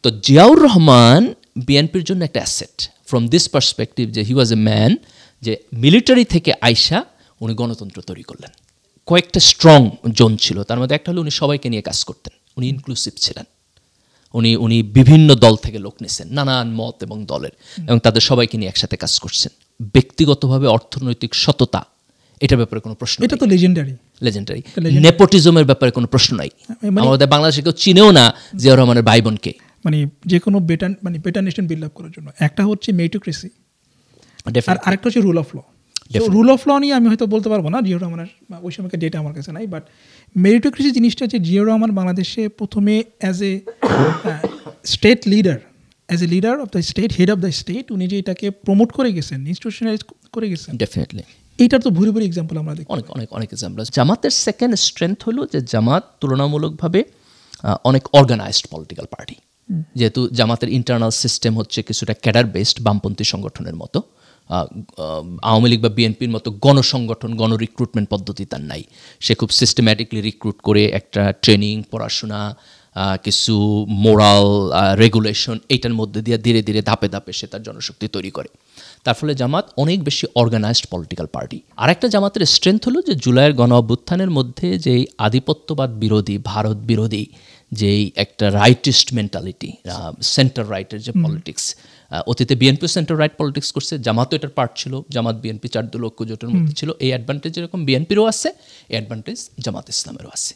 তো জিয়াউর রহমান বিএনপির জন্য একটা অ্যাসেট ফ্রম দিস পার্সপেক্টিভ যে হি ওয়াজ এ ম্যান যে মিলিটারি থেকে আইসা উনি গণতন্ত্র তৈরি করলেন। কয়েকটা স্ট্রং জোন ছিল, তার মধ্যে একটা হলো উনি সবাইকে নিয়ে কাজ করতেন, উনি ইনক্লুসিভ ছিলেন, উনি বিভিন্ন দল থেকে লোক নিয়েছেন, নানান মত এবং দলের, এবং তাদের সবাইকে নিয়ে একসাথে কাজ করছেন। ব্যক্তিগতভাবে অর্থনৈতিক সততা, এটার ব্যাপারে কোনো প্রশ্ন, এটা তো লেজেন্ডারি। নেপোটিজমের ব্যাপারে কোনো প্রশ্ন নাই। আমাদের বাংলাদেশে কেউ চিনেও না জিয়াউর রহমানের ভাই বোনকে। মানে যে কোনো বেটার নেশন বিল্ড আপ করার জন্য একটা হচ্ছে মেরিটোক্রেসি, আর আরেকটা হচ্ছে rule of law. Rule of law নিয়ে আমি হয়তো বলতে পারবো না, জিয়াউর রহমানের ওই সময়কার ডেটা আমার কাছে নাই, বাট মেরিটোক্রেসি জিনিসটা হচ্ছে জিয়াউর রহমান বাংলাদেশে প্রথমে as a state leader, as a leader of the state, head of the state, উনি যে এটাকে প্রমোট করে গেছেন, ইনস্টিটিউশনালাইজ করে গেছেন, ডেফিনেটলি এইটার তো ভুরি ভুরি এক্সাম্পল আমরা দেখি, অনেক এক্সাম্পল। জামাতের সেকেন্ড স্ট্রেংথ হলো যে জামাত তুলনামূলকভাবে অনেক অর্গানাইজড পলিটিক্যাল পার্টি, যেহেতু জামাতের ইন্টারনাল সিস্টেম হচ্ছে কিছুটা ক্যাডার বেসড বামপন্থী সংগঠনের মতো। আওয়ামী লীগ বা বিএনপির মতো গণসংগঠন, গণরিক্রুটমেন্ট পদ্ধতি তার নাই। সে খুব সিস্টেম্যাটিকলি রিক্রুট করে একটা ট্রেনিং, পড়াশোনা, কিছু মোরাল রেগুলেশন, এইটার মধ্যে দিয়ে ধীরে ধীরে ধাপে ধাপে সে তার জনশক্তি তৈরি করে। তার ফলে জামাত অনেক বেশি অর্গানাইজড পলিটিক্যাল পার্টি। আরেকটা জামাতের স্ট্রেংথ হলো যে জুলাইয়ের গণ অভ্যুত্থানের মধ্যে যেই আধিপত্যবাদ বিরোধী, ভারত বিরোধী যেই একটা রাইটিস্ট মেন্টালিটি, সেন্টার রাইটের যে পলিটিক্স, অতীতে বিএনপি সেন্টার রাইট পলিটিক্স করছে, জামাতও এটার পার্ট ছিল, জামাত বিএনপি 4 দল ঐক্য জোটের মধ্যে ছিল। এই অ্যাডভান্টেজ যেরকম বিএনপিরও আছে, এই অ্যাডভান্টেজ জামাত ইসলামেরও আছে।